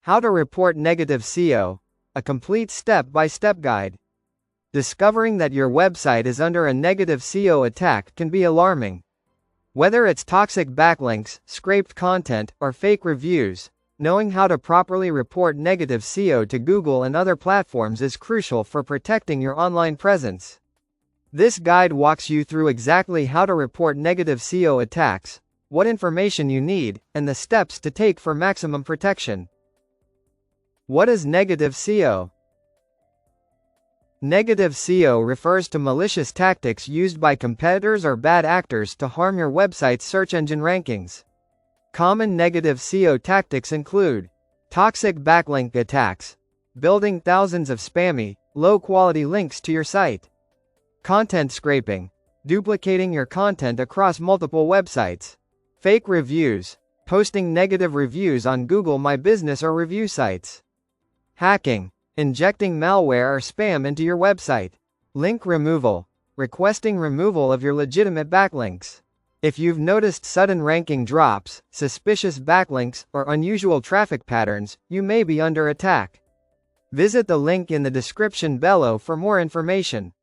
How to report negative SEO, a complete step-by-step guide. Discovering that your website is under a negative SEO attack can be alarming. Whether it's toxic backlinks, scraped content, or fake reviews, knowing how to properly report negative SEO to Google and other platforms is crucial for protecting your online presence. This guide walks you through exactly how to report negative SEO attacks, what information you need, and the steps to take for maximum protection. What is negative SEO? Negative SEO refers to malicious tactics used by competitors or bad actors to harm your website's search engine rankings. Common negative SEO tactics include toxic backlink attacks, building thousands of spammy, low-quality links to your site, content scraping, duplicating your content across multiple websites, fake reviews, posting negative reviews on Google My Business or review sites, hacking, injecting malware or spam into your website, link removal, requesting removal of your legitimate backlinks. If you've noticed sudden ranking drops, suspicious backlinks, or unusual traffic patterns, you may be under attack. Visit the link in the description below for more information.